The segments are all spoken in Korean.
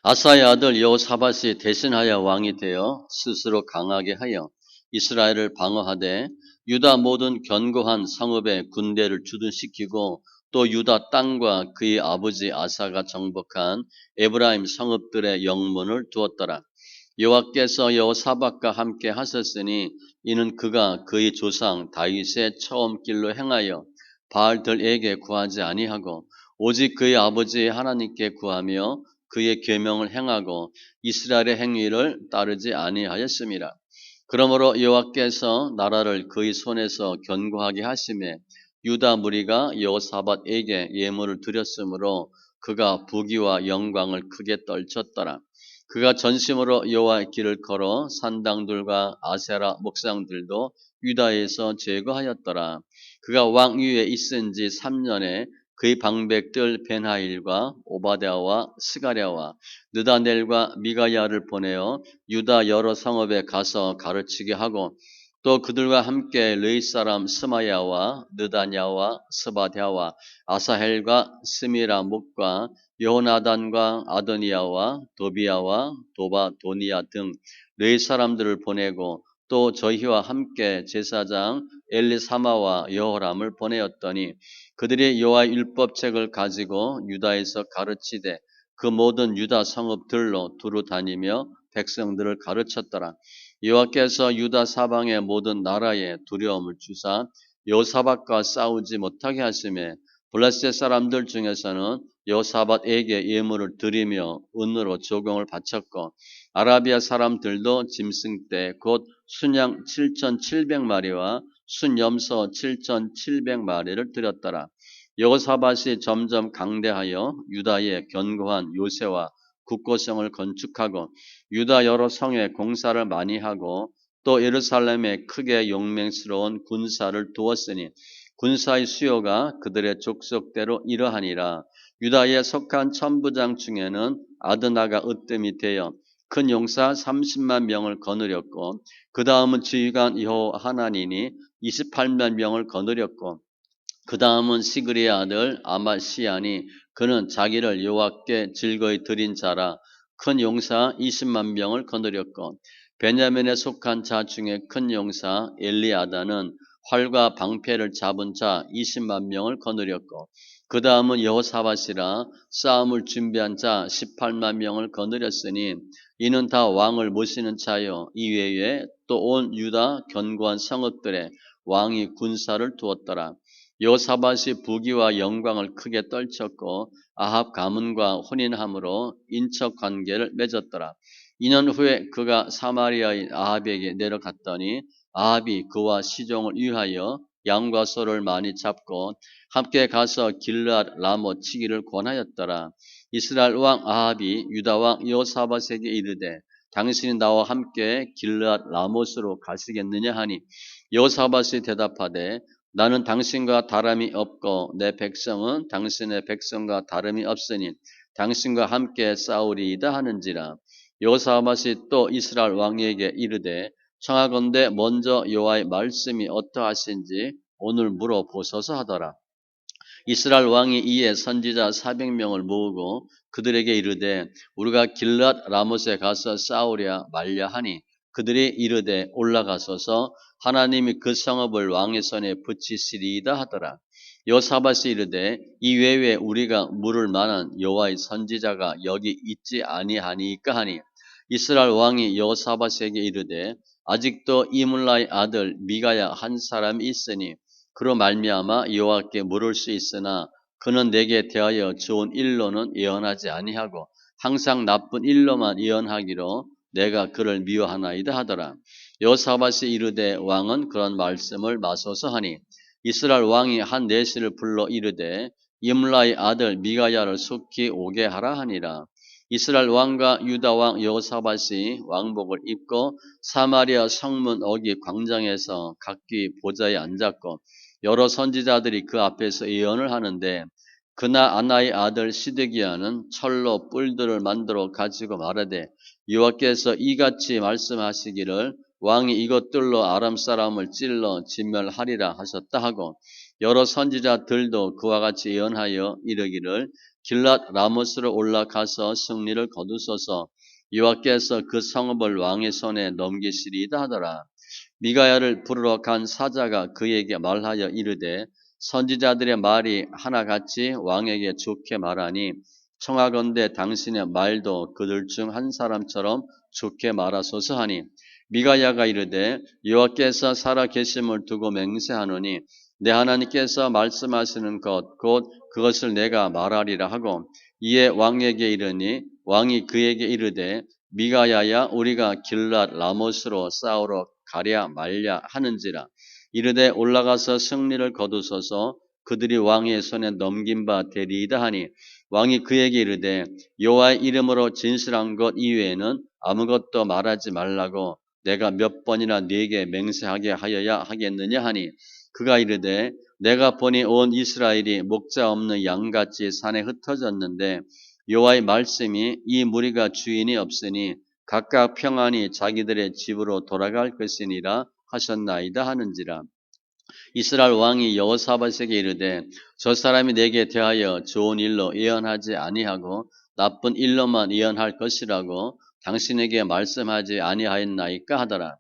아사의 아들 여호사밧이 대신하여 왕이 되어 스스로 강하게 하여 이스라엘을 방어하되 유다 모든 견고한 성읍에 군대를 주둔시키고 또 유다 땅과 그의 아버지 아사가 정복한 에브라임 성읍들의 영문을 두었더라. 여호와께서 여호사밧과 함께 하셨으니 이는 그가 그의 조상 다윗의 처음 길로 행하여 바알들에게 구하지 아니하고 오직 그의 아버지 하나님께 구하며 그의 계명을 행하고 이스라엘의 행위를 따르지 아니하였습니다. 그러므로 여호와께서 나라를 그의 손에서 견고하게 하심에 유다 무리가 여호사밧에게 예물을 드렸으므로 그가 부귀와 영광을 크게 떨쳤더라. 그가 전심으로 여호와의 길을 걸어 산당들과 아세라 목상들도 유다에서 제거하였더라. 그가 왕위에 있은 지 3년에 그의 방백들 벤하일과 오바댜와 스가랴와 느다넬과 미가야를 보내어 유다 여러 성읍에 가서 가르치게 하고 또 그들과 함께 르이 사람 스마야와 느다냐와 스바댜와 아사헬과 스미라목과 여호나단과 아도니아와 도비야와 도바도니아 등 르이 사람들을 보내고 또 저희와 함께 제사장 엘리사마와 여호람을 보내었더니 그들이 여호와의 율법책을 가지고 유다에서 가르치되 그 모든 유다 성읍들로 두루 다니며 백성들을 가르쳤더라. 여호와께서 유다 사방의 모든 나라에 두려움을 주사 여호사밧과 싸우지 못하게 하심에 블레셋 사람들 중에서는 여호사밧에게 예물을 드리며 은으로 조공을 바쳤고 아라비아 사람들도 짐승떼 곧 순양 7,700마리와 순염소 7,700마리를 드렸더라. 여호사밧이 점점 강대하여 유다의 견고한 요새와 국고성을 건축하고 유다 여러 성에 공사를 많이 하고 또 예루살렘에 크게 용맹스러운 군사를 두었으니 군사의 수요가 그들의 족속대로 이러하니라. 유다에 속한 천부장 중에는 아드나가 으뜸이 되어 큰 용사 30만 명을 거느렸고 그 다음은 지휘관 여호하나니니 28만 명을 거느렸고 그 다음은 시그리의 아들 아마시아니 그는 자기를 여호와께 즐거이 드린 자라 큰 용사 20만 명을 거느렸고 베냐민에 속한 자 중에 큰 용사 엘리아다는 활과 방패를 잡은 자 20만 명을 거느렸고 그 다음은 여호사밧이라 싸움을 준비한 자 18만 명을 거느렸으니 이는 다 왕을 모시는 자요 이외에 또 온 유다 견고한 성읍들에 왕이 군사를 두었더라. 여호사밧이 부귀와 영광을 크게 떨쳤고 아합 가문과 혼인함으로 인척 관계를 맺었더라. 2년 후에 그가 사마리아인 아합에게 내려갔더니 아합이 그와 시종을 위하여 양과 소를 많이 잡고 함께 가서 길르앗 라못 치기를 권하였더라. 이스라엘 왕 아합이 유다 왕 여호사밧에게 이르되 당신이 나와 함께 길르앗 라못으로 가시겠느냐 하니 여호사밧이 대답하되 나는 당신과 다름이 없고 내 백성은 당신의 백성과 다름이 없으니 당신과 함께 싸우리이다 하는지라. 여호사밧이 또 이스라엘 왕에게 이르되 청하건대 먼저 여호와의 말씀이 어떠하신지 오늘 물어보소서 하더라. 이스라엘 왕이 이에 선지자 400명을 모으고 그들에게 이르되 우리가 길앗 라못에 가서 싸우랴 말랴 하니 그들이 이르되 올라가소서 하나님이 그 성읍을 왕의 손에 붙이시리이다 하더라. 여호사밧이 이르되 이 외에 우리가 물을 만한 여호와의 선지자가 여기 있지 아니하니까 하니 이스라엘 왕이 여호사밧에게 이르되 아직도 이물라의 아들 미가야 한 사람이 있으니 그로 말미암아 여호와께 물을 수 있으나 그는 내게 대하여 좋은 일로는 예언하지 아니하고 항상 나쁜 일로만 예언하기로 내가 그를 미워하나이다 하더라. 여호사밧이 이르되 왕은 그런 말씀을 마소서 하니 이스라엘 왕이 한 내시를 불러 이르되 임라의 아들 미가야를 속히 오게 하라 하니라. 이스라엘 왕과 유다 왕 여호사밧이 왕복을 입고 사마리아 성문 어기 광장에서 각기 보좌에 앉았고 여러 선지자들이 그 앞에서 예언을 하는데 그날 아나의 아들 시드기야는 철로 뿔들을 만들어 가지고 말하되 여호와께서 이같이 말씀하시기를 왕이 이것들로 아람 사람을 찔러 진멸하리라 하셨다 하고 여러 선지자들도 그와 같이 예언하여 이르기를 길랏 라모스로 올라가서 승리를 거두소서. 여호와께서 그 성읍을 왕의 손에 넘기시리이다 하더라. 미가야를 부르러 간 사자가 그에게 말하여 이르되 선지자들의 말이 하나같이 왕에게 좋게 말하니 청하건대 당신의 말도 그들 중 한 사람처럼 좋게 말하소서 하니 미가야가 이르되 여호와께서 살아 계심을 두고 맹세하노니 내 하나님께서 말씀하시는 것 곧 그것을 내가 말하리라 하고 이에 왕에게 이르니 왕이 그에게 이르되 미가야야 우리가 길랏 라모스로 싸우러 가랴 말랴 하는지라 이르되 올라가서 승리를 거두소서 그들이 왕의 손에 넘긴 바 되리이다 하니 왕이 그에게 이르되 여호와의 이름으로 진실한 것 이외에는 아무것도 말하지 말라고 내가 몇 번이나 네게 맹세하게 하여야 하겠느냐 하니 그가 이르되 내가 보니 온 이스라엘이 목자 없는 양같이 산에 흩어졌는데 여호와의 말씀이 이 무리가 주인이 없으니 각각 평안히 자기들의 집으로 돌아갈 것이니라 하셨나이다 하는지라. 이스라엘 왕이 여호사밧에게 이르되 저 사람이 내게 대하여 좋은 일로 예언하지 아니하고 나쁜 일로만 예언할 것이라고 당신에게 말씀하지 아니하였나이까 하더라.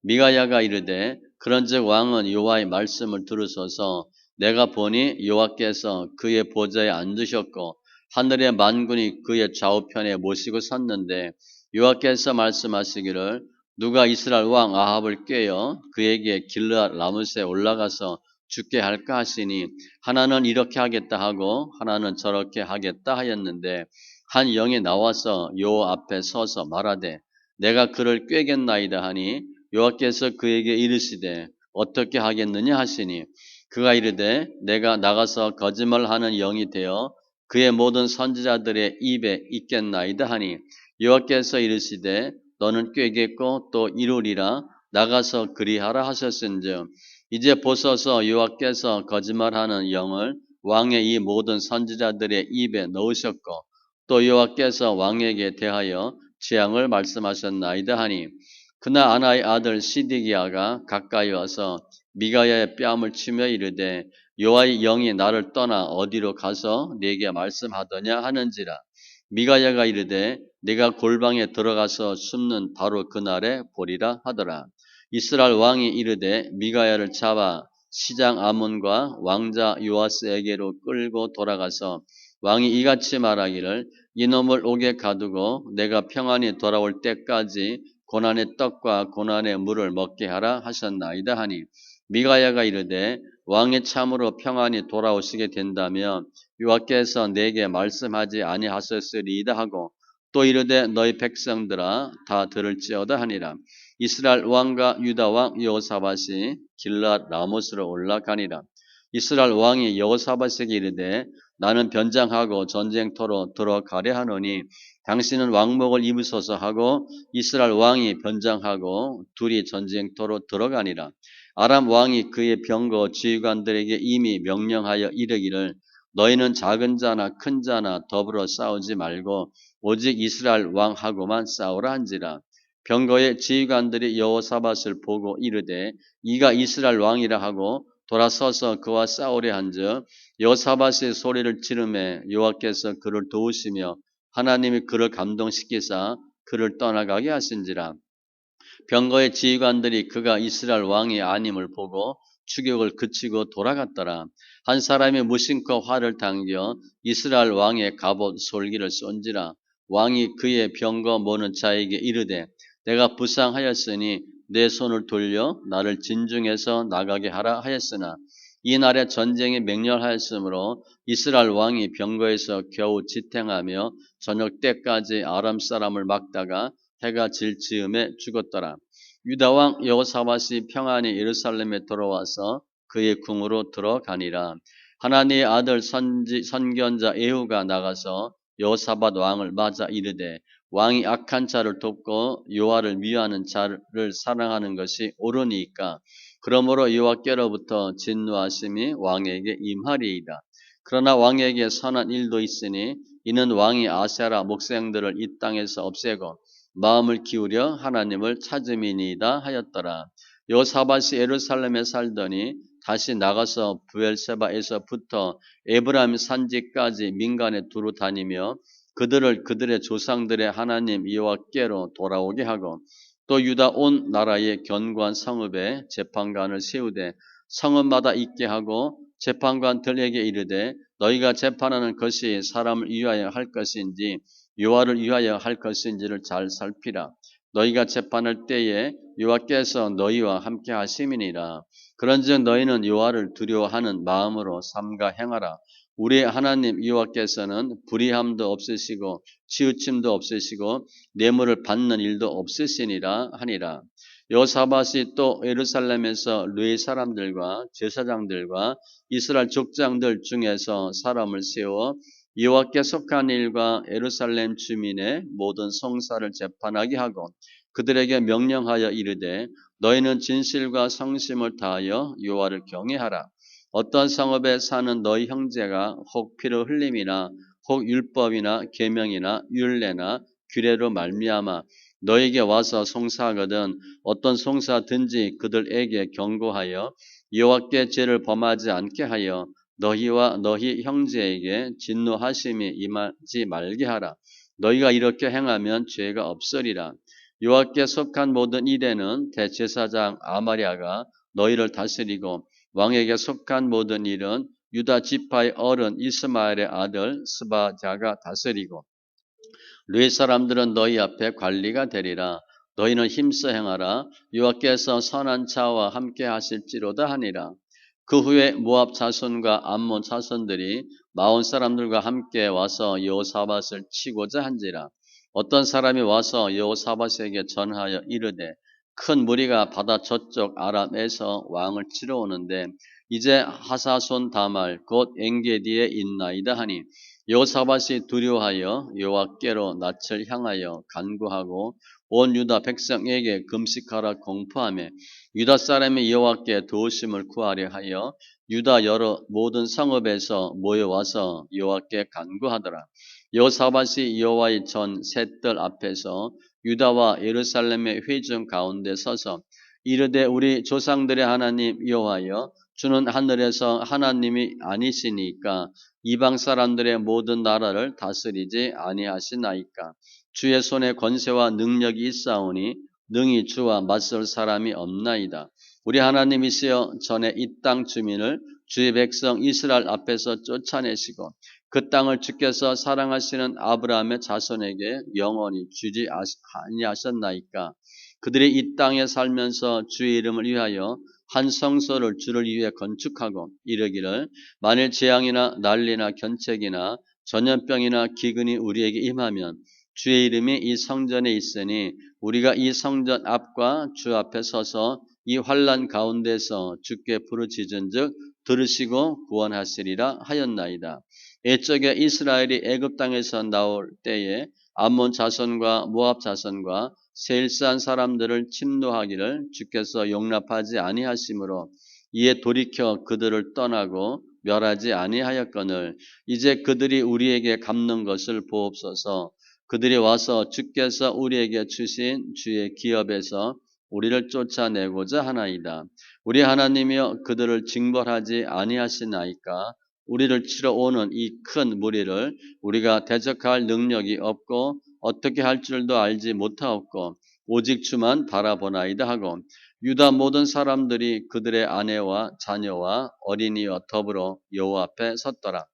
미가야가 이르되 그런즉 왕은 여호와의 말씀을 들으소서. 내가 보니 여호와께서 그의 보좌에 앉으셨고 하늘의 만군이 그의 좌우편에 모시고 섰는데 여호와께서 말씀하시기를 누가 이스라엘 왕 아합을 꾀어 그에게 길르앗 라못에 올라가서 죽게 할까 하시니 하나는 이렇게 하겠다 하고 하나는 저렇게 하겠다 하였는데 한 영이 나와서 여호와 앞에 서서 말하되 내가 그를 꾀겠나이다 하니 여호와께서 그에게 이르시되 어떻게 하겠느냐 하시니 그가 이르되 내가 나가서 거짓말하는 영이 되어 그의 모든 선지자들의 입에 있겠나이다 하니 여호와께서 이르시되 너는 꾀겠고 또 이루리라 나가서 그리하라 하셨은즉 이제 보소서 여호와께서 거짓말하는 영을 왕의 이 모든 선지자들의 입에 넣으셨고 또 여호와께서 왕에게 대하여 재앙을 말씀하셨나이다 하니 그날 아나의 아들 시드기야가 가까이 와서 미가야의 뺨을 치며 이르되 여호와의 영이 나를 떠나 어디로 가서 네게 말씀하더냐 하는지라. 미가야가 이르되 네가 골방에 들어가서 숨는 바로 그날에 보리라 하더라. 이스라엘 왕이 이르되 미가야를 잡아 시장 아몬과 왕자 요아스에게로 끌고 돌아가서 왕이 이같이 말하기를 이놈을 옥에 가두고 내가 평안히 돌아올 때까지 고난의 떡과 고난의 물을 먹게 하라 하셨나이다 하니 미가야가 이르되 왕이 참으로 평안히 돌아오시게 된다면 여호와께서 내게 말씀하지 아니하셨으리이다 하고 또 이르되 너희 백성들아 다 들을지어다 하니라. 이스라엘 왕과 유다 왕 여호사밧이 길랏 라못으로 올라가니라. 이스라엘 왕이 여호사밧에게 이르되 나는 변장하고 전쟁터로 들어가려 하노니 당신은 왕복을 입으소서 하고 이스라엘 왕이 변장하고 둘이 전쟁터로 들어가니라. 아람 왕이 그의 병거 지휘관들에게 이미 명령하여 이르기를 너희는 작은 자나 큰 자나 더불어 싸우지 말고 오직 이스라엘 왕하고만 싸우라 한지라. 병거의 지휘관들이 여호사밧을 보고 이르되 이가 이스라엘 왕이라 하고 돌아서서 그와 싸우려 한즉 여호사밧의 소리를 지르매 여호와께서 그를 도우시며 하나님이 그를 감동시키사 그를 떠나가게 하신지라. 병거의 지휘관들이 그가 이스라엘 왕이 아님을 보고 추격을 그치고 돌아갔더라. 한 사람이 무심코 활을 당겨 이스라엘 왕의 갑옷 솔기를 쏜지라. 왕이 그의 병거 모는 자에게 이르되 내가 부상하였으니 내 손을 돌려 나를 진중에서 나가게 하라 하였으나 이날에 전쟁이 맹렬하였으므로 이스라엘 왕이 병거에서 겨우 지탱하며 저녁 때까지 아람 사람을 막다가 해가 질 즈음에 죽었더라. 유다 왕 여호사밧이 평안히 예루살렘에 돌아와서 그의 궁으로 들어가니라. 하나님의 아들 선견자 예후가 나가서 여호사밧 왕을 맞아 이르되 왕이 악한 자를 돕고 여호와를 미워하는 자를 사랑하는 것이 옳으니까 그러므로 여호와께로부터 진노하심이 왕에게 임하리이다. 그러나 왕에게 선한 일도 있으니 이는 왕이 아세라 목생들을 이 땅에서 없애고 마음을 기울여 하나님을 찾음이니이다 하였더라. 여호사밧이 예루살렘에 살더니 다시 나가서 부엘세바에서부터 에브라임 산지까지 민간에 두루 다니며 그들을 그들의 조상들의 하나님 여호와께로 돌아오게 하고 또 유다 온 나라의 견고한 성읍에 재판관을 세우되 성읍마다 있게 하고 재판관들에게 이르되 너희가 재판하는 것이 사람을 위하여 할 것인지 여호와를 위하여 할 것인지를 잘 살피라. 너희가 재판할 때에 여호와께서 너희와 함께 하심이니라. 그런즉 너희는 여호와를 두려워하는 마음으로 삼가 행하라. 우리 하나님 여호와께서는 불의함도 없으시고 치우침도 없으시고 뇌물을 받는 일도 없으시니라 하니라. 여호사밧이 또 예루살렘에서 르웨 사람들과 제사장들과 이스라엘 족장들 중에서 사람을 세워 여호와께 속한 일과 예루살렘 주민의 모든 성사를 재판하게 하고 그들에게 명령하여 이르되 너희는 진실과 성심을 다하여 여호와를 경외하라. 어떤 성읍에 사는 너희 형제가 혹 피를 흘림이나 혹 율법이나 계명이나 율례나 규례로 말미암아 너에게 와서 송사하거든 어떤 송사든지 그들에게 경고하여 여호와께 죄를 범하지 않게 하여 너희와 너희 형제에게 진노하심이 임하지 말게 하라. 너희가 이렇게 행하면 죄가 없으리라. 여호와께 속한 모든 일에는 대제사장 아마랴가 너희를 다스리고 왕에게 속한 모든 일은 유다 지파의 어른 이스마엘의 아들 스바자가 다스리고 르웨 사람들은 너희 앞에 관리가 되리라. 너희는 힘써 행하라. 여호와께서 선한 자와 함께 하실지로다 하니라. 그 후에 모압 자손과 암몬 자손들이 마온 사람들과 함께 와서 여호사밧을 치고자 한지라. 어떤 사람이 와서 여호사밧에게 전하여 이르되 큰 무리가 바다 저쪽 아람에서 왕을 치러 오는데 이제 하사손 다말 곧 엔게디에 있나이다 하니 여호사밧이 두려워하여 여호와께로 낯을 향하여 간구하고 온 유다 백성에게 금식하라 공포하며 유다 사람이 여호와께 도우심을 구하려 하여 유다 여러 모든 성읍에서 모여와서 여호와께 간구하더라. 여호사밧이 여호와의 전 셋들 앞에서 유다와 예루살렘의 회중 가운데 서서 이르되 우리 조상들의 하나님 여호와여 주는 하늘에서 하나님이 아니시니까 이방 사람들의 모든 나라를 다스리지 아니하시나이까. 주의 손에 권세와 능력이 있사오니 능히 주와 맞설 사람이 없나이다. 우리 하나님이시여 전에 이 땅 주민을 주의 백성 이스라엘 앞에서 쫓아내시고 그 땅을 주께서 사랑하시는 아브라함의 자손에게 영원히 주지 아니하셨나이까. 그들이 이 땅에 살면서 주의 이름을 위하여 한 성소를 주를 위해 건축하고 이르기를 만일 재앙이나 난리나 견책이나 전염병이나 기근이 우리에게 임하면 주의 이름이 이 성전에 있으니 우리가 이 성전 앞과 주 앞에 서서 이 환난 가운데서 주께 부르짖은즉 들으시고 구원하시리라 하였나이다. 옛적에 이스라엘이 애굽 땅에서 나올 때에 암몬 자손과 모압 자손과 세일산 사람들을 침노하기를 주께서 용납하지 아니하심으로 이에 돌이켜 그들을 떠나고 멸하지 아니하였거늘 이제 그들이 우리에게 갚는 것을 보옵소서. 그들이 와서 주께서 우리에게 주신 주의 기업에서 우리를 쫓아내고자 하나이다. 우리 하나님이여 그들을 징벌하지 아니하시나이까. 우리를 치러 오는 이 큰 무리를 우리가 대적할 능력이 없고 어떻게 할 줄도 알지 못하옵고 오직 주만 바라보나이다 하고 유다 모든 사람들이 그들의 아내와 자녀와 어린이와 더불어 여호와 앞에 섰더라.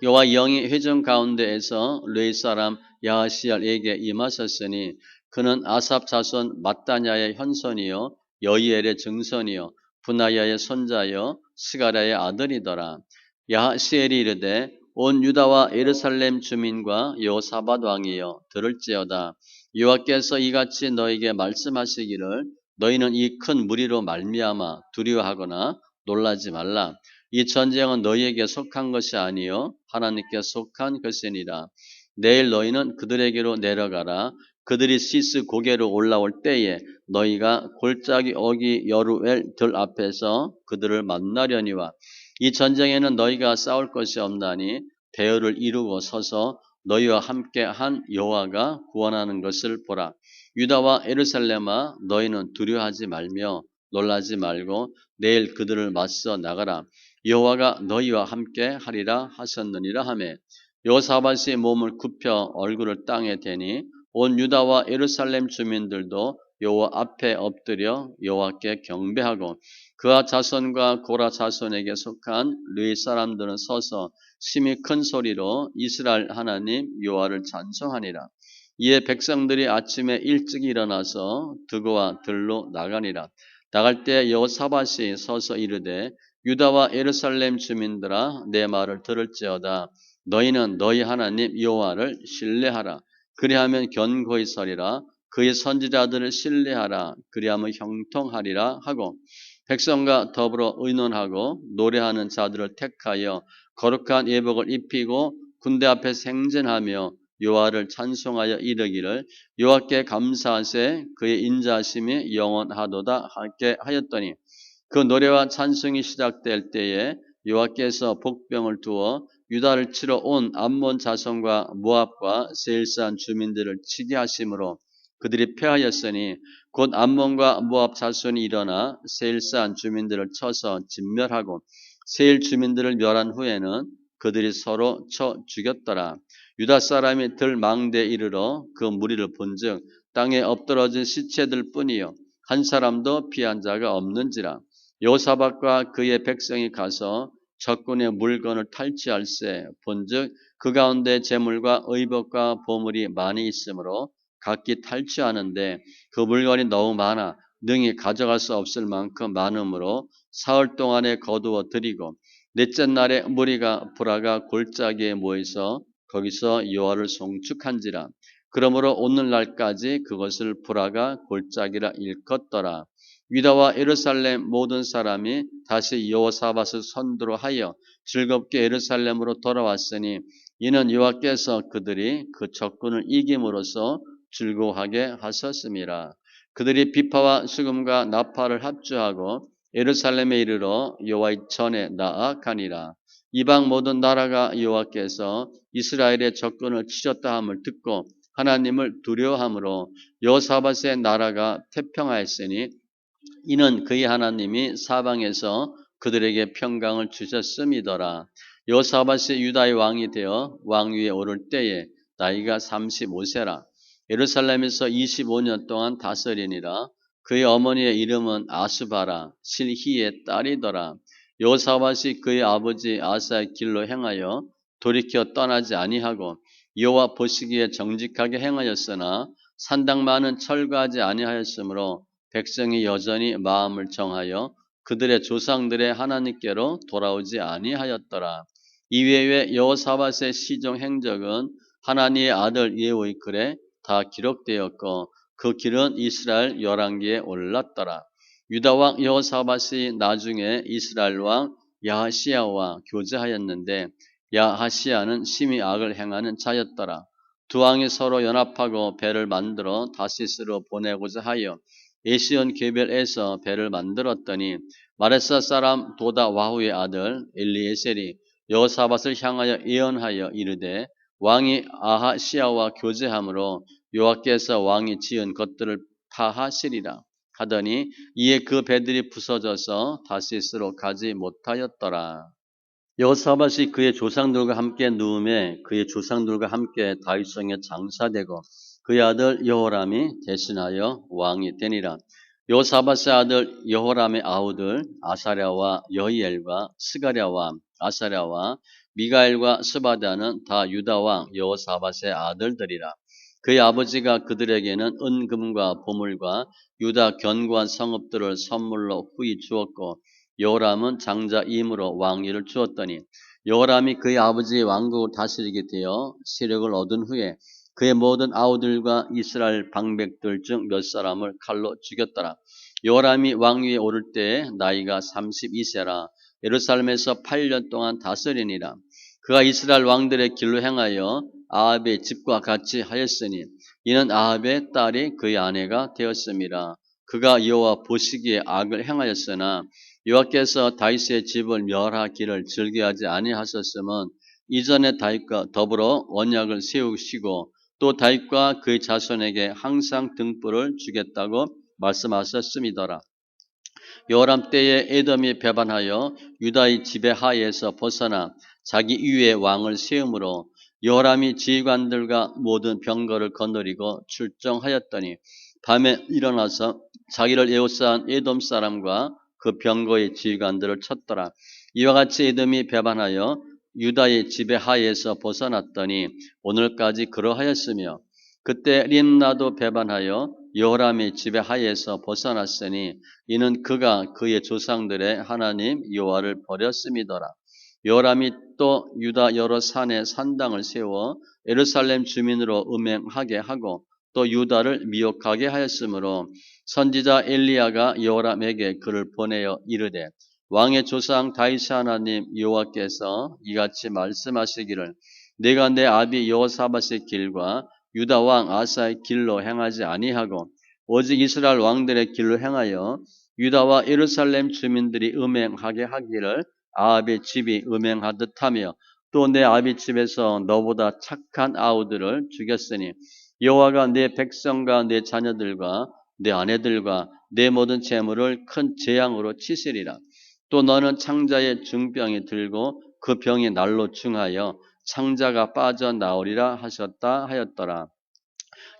여호와 영이 회중 가운데에서 르웨 사람 야하시엘에게 임하셨으니 그는 아삽 자손 mat단야의 현손이요 여이엘의 증손이요 분하야의 손자요 스가랴의 아들이더라. 야하시엘이 이르되 온 유다와 예루살렘 주민과 여호사밧 왕이여 들을지어다. 여호와께서 이같이 너에게 말씀하시기를 너희는 이 큰 무리로 말미암아 두려워하거나 놀라지 말라. 이 전쟁은 너희에게 속한 것이 아니요 하나님께 속한 것이니라. 내일 너희는 그들에게로 내려가라. 그들이 시스 고개로 올라올 때에 너희가 골짜기 어기 여루엘 들 앞에서 그들을 만나려니와 이 전쟁에는 너희가 싸울 것이 없나니 대열을 이루고 서서 너희와 함께 한 여호와가 구원하는 것을 보라. 유다와 예루살렘아 너희는 두려워하지 말며 놀라지 말고 내일 그들을 맞서 나가라. 여호와가 너희와 함께 하리라 하셨느니라 하매 여호사밧이 몸을 굽혀 얼굴을 땅에 대니 온 유다와 예루살렘 주민들도 여호와 앞에 엎드려 여호와께 경배하고 그와 자손과 고라 자손에게 속한 르이 사람들은 서서 심히 큰 소리로 이스라엘 하나님 여호와를 찬송하니라. 이에 백성들이 아침에 일찍 일어나서 드고와 들로 나가니라. 나갈 때 여호사밧이 서서 이르되 유다와 예루살렘 주민들아 내 말을 들을지어다. 너희는 너희 하나님 여호와를 신뢰하라. 그리하면 견고히 서리라. 그의 선지자들을 신뢰하라. 그리하면 형통하리라 하고 백성과 더불어 의논하고 노래하는 자들을 택하여 거룩한 예복을 입히고 군대 앞에 생전하며 여호와를 찬송하여 이르기를 여호와께 감사하세 그의 인자하심이 영원하도다 하게 하였더니 그 노래와 찬송이 시작될 때에 여호와께서 복병을 두어 유다를 치러 온 암몬 자손과 모압과 세일산 주민들을 치게 하심으로 그들이 패하였으니 곧 암몬과 모압 자손이 일어나 세일산 주민들을 쳐서 진멸하고 세일 주민들을 멸한 후에는 그들이 서로 쳐 죽였더라. 유다 사람이 들망대에 이르러 그 무리를 본즉 땅에 엎드러진 시체들 뿐이요 한 사람도 피한 자가 없는지라. 여호사밧과 그의 백성이 가서 적군의 물건을 탈취할세 본즉 그 가운데 재물과 의복과 보물이 많이 있으므로 각기 탈취하는데 그 물건이 너무 많아 능히 가져갈 수 없을 만큼 많으므로 사흘 동안에 거두어 드리고 넷째 날에 무리가 브라가 골짜기에 모여서 거기서 여호와를 송축한지라. 그러므로 오늘날까지 그것을 브라가 골짜기라 일컫더라. 유다와 예루살렘 모든 사람이 다시 여호사밧을 선두로 하여 즐겁게 예루살렘으로 돌아왔으니 이는 여호와께서 그들이 그 적군을 이김으로써 즐거워하게 하셨음이라. 그들이 비파와 수금과 나팔을 합주하고 예루살렘에 이르러 여호와의 전에 나아가니라. 이방 모든 나라가 여호와께서 이스라엘의 적군을 치셨다 함을 듣고 하나님을 두려워함으로 여호사밧의 나라가 태평하였으니 이는 그의 하나님이 사방에서 그들에게 평강을 주셨음이더라. 여호사밧이 유다의 왕이 되어 왕위에 오를 때에 나이가 35세라. 예루살렘에서 25년 동안 다스리니라. 그의 어머니의 이름은 아스바라 실히의 딸이더라. 여호사밧이 그의 아버지 아사의 길로 행하여 돌이켜 떠나지 아니하고 여호와 보시기에 정직하게 행하였으나 산당만은 철거하지 아니하였으므로 백성이 여전히 마음을 정하여 그들의 조상들의 하나님께로 돌아오지 아니하였더라. 이외에 여호사밧의 시종 행적은 하나님의 아들 예후의 글에 다 기록되었고 그 길은 이스라엘 열왕기에 올랐더라. 유다 왕 여호사밧이 나중에 이스라엘 왕 야하시야와 교제하였는데 야하시야는 심히 악을 행하는 자였더라. 두 왕이 서로 연합하고 배를 만들어 다시스로 보내고자 하여 에시온 게벨에서 배를 만들었더니 마레사 사람 도다 와후의 아들 엘리에셀이 여호사밧을 향하여 예언하여 이르되 왕이 아하시야와 교제함으로 여호와께서 왕이 지은 것들을 파하시리라 하더니 이에 그 배들이 부서져서 다시스로 가지 못하였더라. 여호사밧이 그의 조상들과 함께 누움에 그의 조상들과 함께 다윗성에 장사되고 그의 아들 여호람이 대신하여 왕이 되니라. 여호사밧의 아들 여호람의 아우들 아사랴와 여히엘과 스가랴와 아사랴와 미가엘과 스바다는 다 유다 왕 여호사밧의 아들들이라. 그의 아버지가 그들에게는 은금과 보물과 유다 견고한 성읍들을 선물로 후히 주었고 여호람은 장자임으로 왕위를 주었더니 여호람이 그의 아버지의 왕국을 다스리게 되어 세력을 얻은 후에 그의 모든 아우들과 이스라엘 방백들 중 몇 사람을 칼로 죽였더라. 여호람이 왕위에 오를 때 나이가 32세라 예루살렘에서 8년 동안 다스리니라. 그가 이스라엘 왕들의 길로 행하여 아합의 집과 같이 하였으니 이는 아합의 딸이 그의 아내가 되었음이라. 그가 여호와 보시기에 악을 행하였으나 여호와께서 다윗의 집을 멸하기를 즐겨하지 아니하셨음은 이전에 다윗과 더불어 언약을 세우시고 또 다윗과 그의 자손에게 항상 등불을 주겠다고 말씀하셨음이더라. 여호람 때에 에돔이 배반하여 유다의 지배하에서 벗어나 자기 위에 왕을 세움으로 여호람이 지휘관들과 모든 병거를 거느리고 출정하였더니 밤에 일어나서 자기를 에워싼 에돔 사람과 그 병거의 지휘관들을 쳤더라. 이와 같이 에돔이 배반하여 유다의 지배하에서 벗어났더니 오늘까지 그러하였으며 그때 림나도 배반하여 여호람의 지배하에서 벗어났으니 이는 그가 그의 조상들의 하나님 여호와를 버렸음이더라. 여호람이 또 유다 여러 산에 산당을 세워 예루살렘 주민으로 음행하게 하고 또 유다를 미혹하게 하였으므로 선지자 엘리야가 여호람에게 그를 보내어 이르되 왕의 조상 다윗의 하나님 여호와께서 이같이 말씀하시기를 내가 내 아비 여호사밧의 길과 유다 왕 아사의 길로 행하지 아니하고 오직 이스라엘 왕들의 길로 행하여 유다와 예루살렘 주민들이 음행하게 하기를 아합의 집이 음행하듯 하며 또 내 아비 집에서 너보다 착한 아우들을 죽였으니 여호와가 내 백성과 내 자녀들과 내 아내들과 내 모든 재물을 큰 재앙으로 치시리라. 또 너는 창자의 중병이 들고 그 병이 날로 중하여 창자가 빠져나오리라 하셨다 하였더라.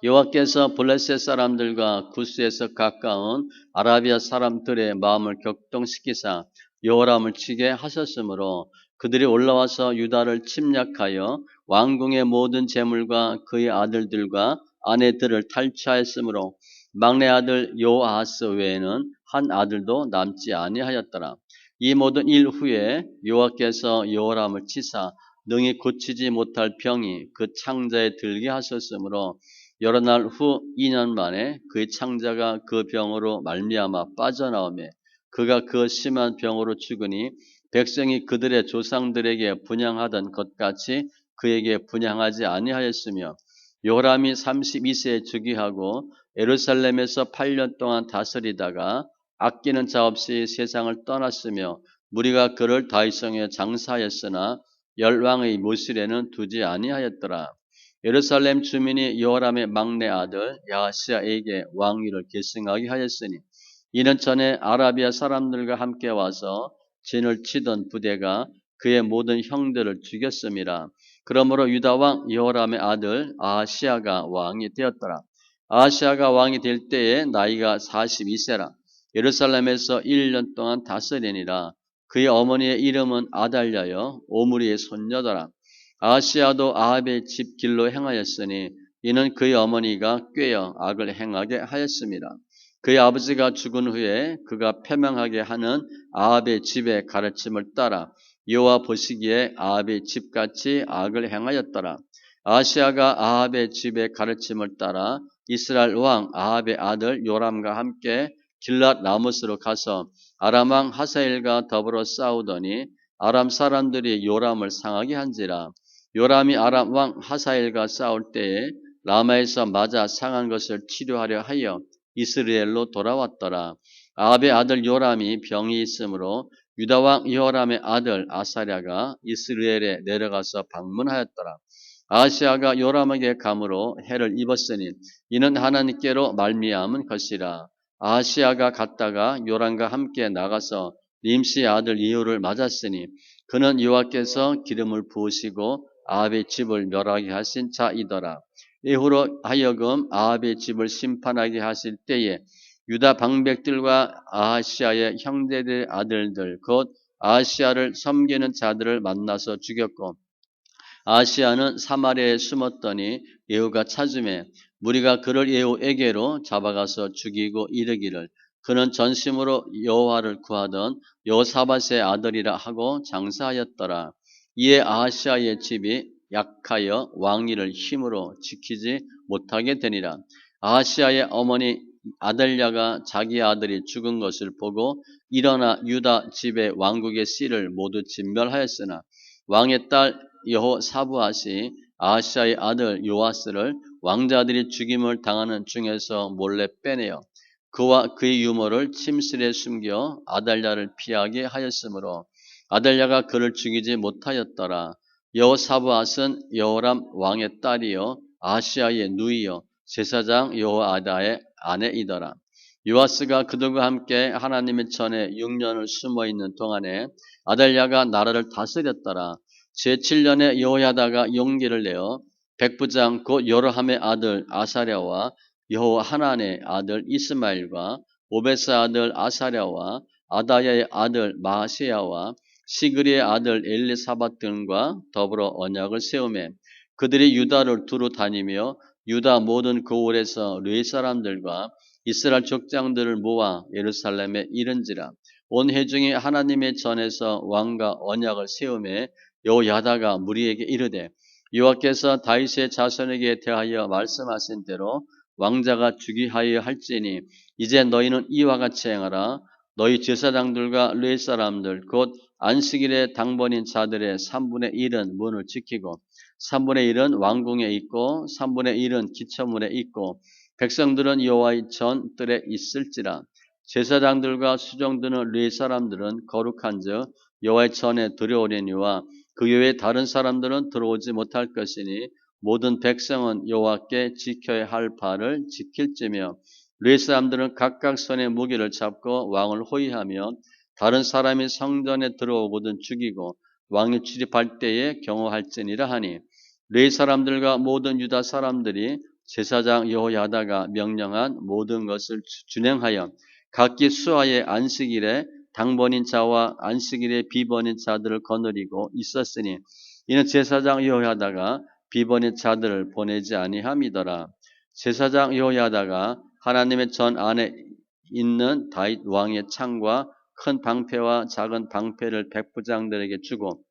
여호와께서 블레셋 사람들과 구스에서 가까운 아라비아 사람들의 마음을 격동시키사 여호람을 치게 하셨으므로 그들이 올라와서 유다를 침략하여 왕궁의 모든 재물과 그의 아들들과 아내들을 탈취하였으므로 막내 아들 요아하스 외에는 한 아들도 남지 아니하였더라. 이 모든 일 후에 여호와께서 여호람을 치사 능히 고치지 못할 병이 그 창자에 들게 하셨으므로 여러 날 후 2년 만에 그의 창자가 그 병으로 말미암아 빠져나오며 그가 그 심한 병으로 죽으니 백성이 그들의 조상들에게 분향하던 것 같이 그에게 분향하지 아니하였으며 요람이 32세에 즉위하고 예루살렘에서 8년 동안 다스리다가 아끼는 자 없이 세상을 떠났으며 무리가 그를 다윗성에 장사하였으나 열왕의 모실에는 두지 아니하였더라. 예루살렘 주민이 여호람의 막내 아들 야하시야에게 왕위를 계승하게 하였으니 이는 전에 아라비아 사람들과 함께 와서 진을 치던 부대가 그의 모든 형들을 죽였음이라. 그러므로 유다 왕 여호람의 아들 아하시야가 왕이 되었더라. 아하시야가 왕이 될 때에 나이가 42세라. 예루살렘에서 1년 동안 다스리니라. 그의 어머니의 이름은 아달랴여 오므리의 손녀더라. 아하시야도 아합의 집 길로 행하였으니 이는 그의 어머니가 꾀어 악을 행하게 하였습니다. 그의 아버지가 죽은 후에 그가 패망하게 하는 아합의 집의 가르침을 따라 여호와 보시기에 아합의 집같이 악을 행하였더라. 아하시야가 아합의 집의 가르침을 따라 이스라엘 왕 아합의 아들 요람과 함께 길랏 라못으로 가서 아람 왕 하사엘과 더불어 싸우더니 아람 사람들이 요람을 상하게 한지라. 요람이 아람 왕 하사엘과 싸울 때에 라마에서 맞아 상한 것을 치료하려 하여 이스라엘로 돌아왔더라. 아합의 아들 요람이 병이 있으므로 유다 왕 여호람의 아들 아사랴가 이스라엘에 내려가서 방문하였더라. 아하시야가 요람에게 감으로 해를 입었으니 이는 하나님께로 말미암은 것이라. 아하시야가 갔다가 요람과 함께 나가서 림시의 아들 이후를 맞았으니 그는 여호와께서 기름을 부으시고 아합의 집을 멸하게 하신 자이더라. 이후로 하여금 아합의 집을 심판하게 하실 때에 유다 방백들과 아하시야의 형제들의 아들들 곧 아하시야를 섬기는 자들을 만나서 죽였고 아하시야는 사마리아에 숨었더니 예후가 찾음에 무리가 그를 예후에게로 잡아가서 죽이고 이르기를 그는 전심으로 여호와를 구하던 여호사밧의 아들이라 하고 장사하였더라. 이에 아하시야의 집이 약하여 왕위를 힘으로 지키지 못하게 되니라. 아하시야의 어머니 아달랴가 자기 아들이 죽은 것을 보고 일어나 유다 집의 왕국의 씨를 모두 진멸하였으나 왕의 딸 여호사부앗이 아하시야의 아들 요아스를 왕자들이 죽임을 당하는 중에서 몰래 빼내어 그와 그의 유모를 침실에 숨겨 아달랴를 피하게 하였으므로 아달랴가 그를 죽이지 못하였더라. 여호사부앗은 여호람 왕의 딸이요 아하시야의 누이요 제사장 여호아다의 아내이더라. 요아스가 그들과 함께 하나님의 전에 6년을 숨어있는 동안에 아달랴가 나라를 다스렸더라. 제7년에 여호야다가 용기를 내어 백부장 곧 여로함의 아들 아사랴와 여호하난의 아들 이스마엘과 오베스 아들 아사랴와 아다야의 아들 마세야와 시그리의 아들 엘리사밧 등과 더불어 언약을 세우매 그들이 유다를 두루 다니며 유다 모든 고을에서 르이 사람들과 이스라엘 족장들을 모아 예루살렘에 이른지라. 온 회중이 하나님의 전에서 왕과 언약을 세우매 여호야다가 무리에게 이르되 여호와께서 다윗의 자손에게 대하여 말씀하신 대로 왕자가 즉위하여 할지니 이제 너희는 이와 같이 행하라. 너희 제사장들과 르이 사람들 곧 안식일에 당번인 자들의 3분의 1은 문을 지키고 3분의 1은 왕궁에 있고 3분의 1은 기초문에 있고 백성들은 여호와의 전뜰에 있을지라. 제사장들과 수종드는 르이 사람들은 거룩한즉 여호와의 전에 들어오려니와 그 외에 다른 사람들은 들어오지 못할 것이니 모든 백성은 여호와께 지켜야 할 바를 지킬지며 르이 사람들은 각각 손에 무기를 잡고 왕을 호위하며 다른 사람이 성전에 들어오거든 죽이고 왕이 출입할 때에 경호할지니라 하니 르이 사람들과 모든 유다 사람들이 제사장 여호야다가 명령한 모든 것을 준행하여 각기 수하의 안식일에 당번인 자와 안식일에 비번인 자들을 거느리고 있었으니 이는 제사장 여호야다가 비번인 자들을 보내지 아니함이더라. 제사장 여호야다가 하나님의 전 안에 있는 다윗 왕의 창과 큰 방패와 작은 방패를 백부장들에게 주고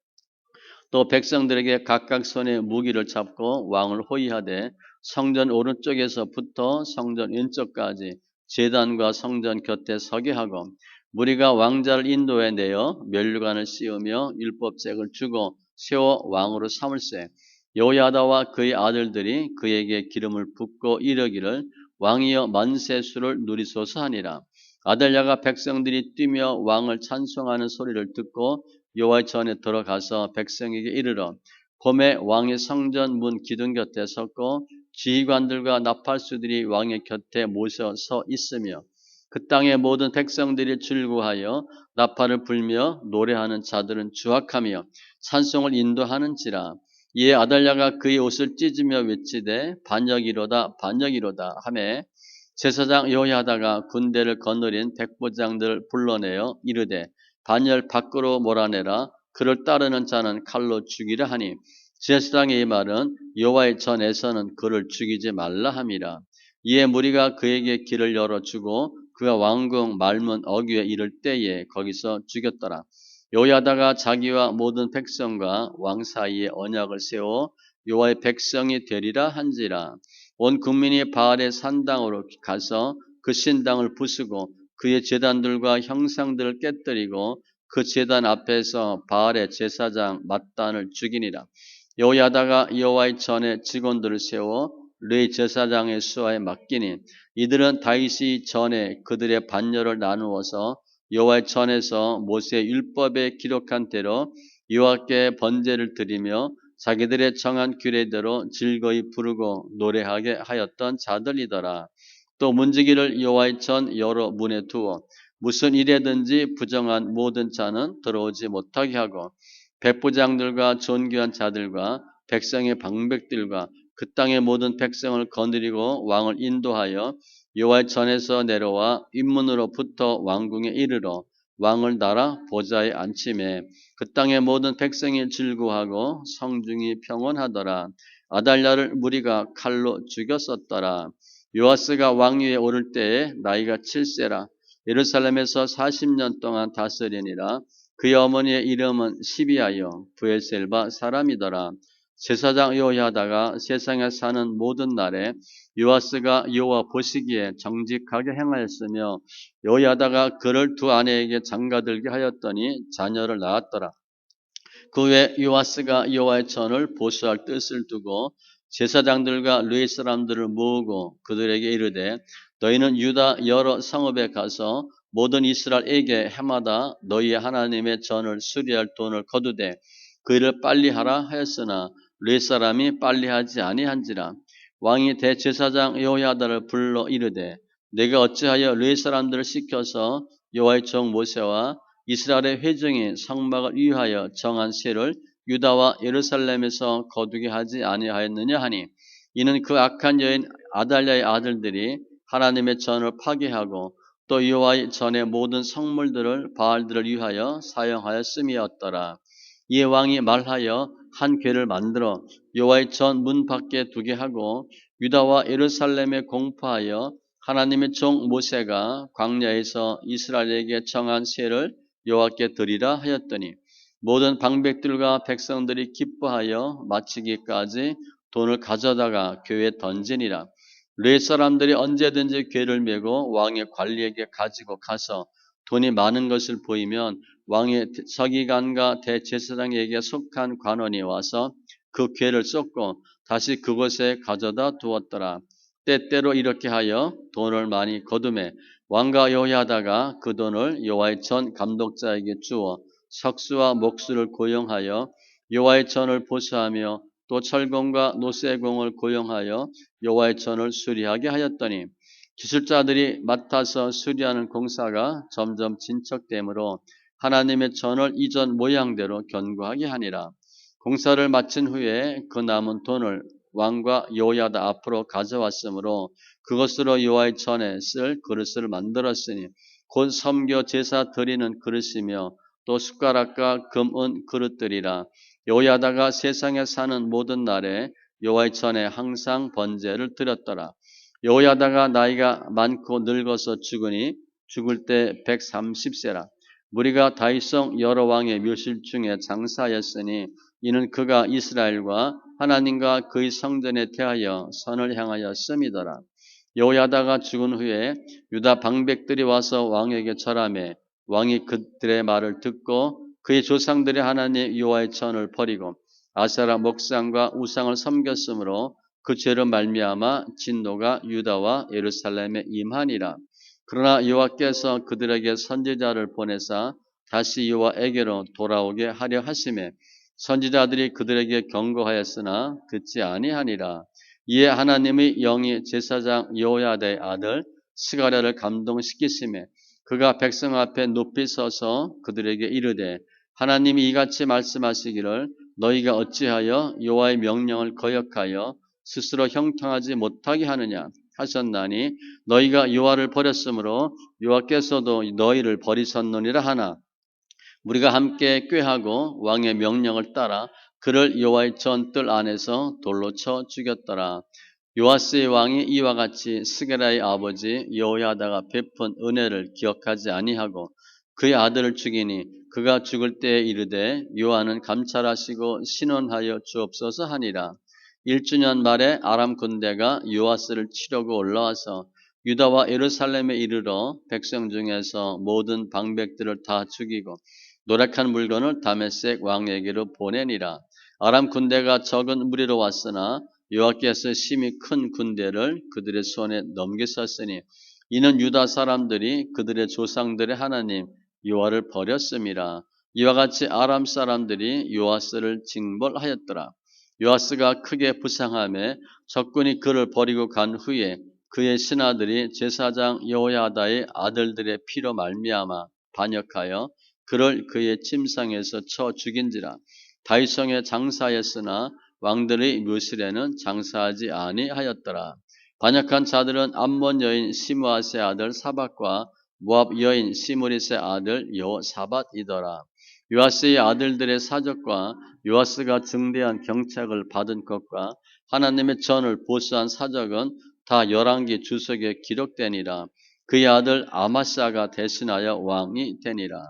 또 백성들에게 각각 손에 무기를 잡고 왕을 호위하되 성전 오른쪽에서부터 성전 왼쪽까지 제단과 성전 곁에 서게 하고 무리가 왕자를 인도해 내어 면류관을 씌우며 율법책을 주고 세워 왕으로 삼을세. 여호야다와 그의 아들들이 그에게 기름을 붓고 이르기를 왕이여 만세수를 누리소서 하니라. 아달랴가 백성들이 뛰며 왕을 찬송하는 소리를 듣고 여호와의 전에 들어가서 백성에게 이르러 봄에 왕의 성전 문 기둥 곁에 섰고 지휘관들과 나팔수들이 왕의 곁에 모여 서 있으며 그 땅의 모든 백성들이 즐거워하여 나팔을 불며 노래하는 자들은 주악하며 찬송을 인도하는지라. 이에 아달랴가 그의 옷을 찢으며 외치되 반역이로다 반역이로다 하매 제사장 여호야다가 군대를 거느린 백부장들을 불러내어 이르되 반열 밖으로 몰아내라. 그를 따르는 자는 칼로 죽이라 하니 제사장의 이 말은 여호와의 전에서는 그를 죽이지 말라 함이라. 이에 무리가 그에게 길을 열어주고 그가 왕궁 말문 어귀에 이를 때에 거기서 죽였더라. 여호야다가 자기와 모든 백성과 왕 사이에 언약을 세워 여호와의 백성이 되리라 한지라. 온 국민이 바알의 산당으로 가서 그 신당을 부수고 그의 제단들과 형상들을 깨뜨리고 그 제단 앞에서 바알의 제사장 mat단을 죽이니라. 여호야다가 여호와의 전에 직원들을 세워 르이 제사장의 수하에 맡기니 이들은 다윗이 전에 그들의 반열을 나누어서 여호와의 전에서 모세의 율법에 기록한 대로 여호와께 번제를 드리며 자기들의 정한 규례대로 즐거이 부르고 노래하게 하였던 자들이더라. 또 문지기를 여호와의 전 여러 문에 두어 무슨 일에든지 부정한 모든 자는 들어오지 못하게 하고 백부장들과 존귀한 자들과 백성의 방백들과 그 땅의 모든 백성을 거느리고 왕을 인도하여 여호와의 전에서 내려와 입문으로부터 왕궁에 이르러 왕을 날아 보좌에 앉히매 그 땅의 모든 백성이 즐거워하고 성중이 평온하더라. 아달랴를 무리가 칼로 죽였었더라. 요아스가 왕위에 오를 때에 나이가 7세라. 예루살렘에서 40년 동안 다스리니라. 그의 어머니의 이름은 시비아여 브엘셀바 사람이더라. 제사장 여호야다가 세상에 사는 모든 날에 요아스가 여호와 보시기에 정직하게 행하였으며 여호야다가 그를 두 아내에게 장가들게 하였더니 자녀를 낳았더라. 그 후에 요아스가 여호와의 전을 보수할 뜻을 두고 제사장들과 르이 사람들을 모으고 그들에게 이르되 너희는 유다 여러 성읍에 가서 모든 이스라엘에게 해마다 너희의 하나님의 전을 수리할 돈을 거두되 그 일을 빨리 하라 하였으나 르이 사람이 빨리 하지 아니한지라. 왕이 대제사장 여호야다를 불러 이르되 내가 어찌하여 르의 사람들을 시켜서 여호와의 종 모세와 이스라엘의 회중이 성막을 위하여 정한 세를 유다와 예루살렘에서 거두게 하지 아니하였느냐 하니, 이는 그 악한 여인 아달랴의 아들들이 하나님의 전을 파괴하고 또 여호와의 전의 모든 성물들을 바알들을 위하여 사용하였음이었더라. 이에 왕이 말하여 한 궤를 만들어 여호와의 전 문 밖에 두게 하고 유다와 예루살렘에 공포하여 하나님의 종 모세가 광야에서 이스라엘에게 정한 세를 여호와께 드리라 하였더니, 모든 방백들과 백성들이 기뻐하여 마치기까지 돈을 가져다가 궤에 던지니라. 르 사람들이 언제든지 궤를 메고 왕의 관리에게 가지고 가서 돈이 많은 것을 보이면 왕의 서기관과 대제사장에게 속한 관원이 와서 그 궤를 쏟고 다시 그곳에 가져다 두었더라. 때때로 이렇게 하여 돈을 많이 거두매 왕과 여호야다가 그 돈을 여호와의 전 감독자에게 주어 석수와 목수를 고용하여 여호와의 전을 보수하며 또 철공과 노쇠공을 고용하여 여호와의 전을 수리하게 하였더니, 기술자들이 맡아서 수리하는 공사가 점점 진척되므로 하나님의 전을 이전 모양대로 견고하게 하니라. 공사를 마친 후에 그 남은 돈을 왕과 여호야다 앞으로 가져왔으므로 그것으로 여호와의 전에 쓸 그릇을 만들었으니 곧 섬겨 제사 드리는 그릇이며 또 숟가락과 금은 그릇들이라. 여호야다가 세상에 사는 모든 날에 여호와의 전에 항상 번제를 드렸더라. 여호야다가 나이가 많고 늙어서 죽으니 죽을 때 130세라. 무리가 다윗성 여러 왕의 묘실 중에 장사였으니 이는 그가 이스라엘과 하나님과 그의 성전에 대하여 선을 행하였음이더라. 여호야다가 죽은 후에 유다 방백들이 와서 왕에게 절하매 왕이 그들의 말을 듣고 그의 조상들이 하나님 여호와의 전을 버리고 아세라 목상과 우상을 섬겼으므로 그 죄로 말미암아 진노가 유다와 예루살렘에 임하니라. 그러나 여호와께서 그들에게 선지자를 보내사 다시 여호와에게로 돌아오게 하려 하심에 선지자들이 그들에게 경고하였으나 듣지 아니하니라. 이에 하나님의 영이 제사장 여호야다의 아들 스가랴를 감동시키심에 그가 백성 앞에 높이 서서 그들에게 이르되, 하나님이 이같이 말씀하시기를 너희가 어찌하여 여호와의 명령을 거역하여 스스로 형통하지 못하게 하느냐 하셨나니, 너희가 여호와를 버렸으므로 여호와께서도 너희를 버리셨느니라 하나, 우리가 함께 꾀하고 왕의 명령을 따라 그를 여호와의 전뜰 안에서 돌로 쳐 죽였더라. 요아스의 왕이 이와 같이 스게라의 아버지 여호야다가 베푼 은혜를 기억하지 아니하고 그의 아들을 죽이니, 그가 죽을 때에 이르되 여호와는 감찰하시고 신원하여 주옵소서 하니라. 1주년 말에 아람 군대가 요아스를 치려고 올라와서 유다와 예루살렘에 이르러 백성 중에서 모든 방백들을 다 죽이고 노력한 물건을 다메섹 왕에게로 보내니라. 아람 군대가 적은 무리로 왔으나 여호와께서 심히 큰 군대를 그들의 손에 넘기셨으니 이는 유다 사람들이 그들의 조상들의 하나님 여호와를 버렸음이라. 이와 같이 아람 사람들이 요아스를 징벌하였더라. 요아스가 크게 부상하며 적군이 그를 버리고 간 후에 그의 신하들이 제사장 여호야다의 아들들의 피로 말미암아 반역하여 그를 그의 침상에서 쳐 죽인지라. 다윗성에 장사했으나 왕들의 묘실에는 장사하지 아니하였더라. 반역한 자들은 암몬 여인 시므아스의 아들 사밧과 모압 여인 시므릿의 아들 여호사밧이더라. 요아스의 아들들의 사적과 요아스가 증대한 경책을 받은 것과 하나님의 전을 보수한 사적은 다 열왕기 주석에 기록되니라. 그의 아들 아마스야가 대신하여 왕이 되니라.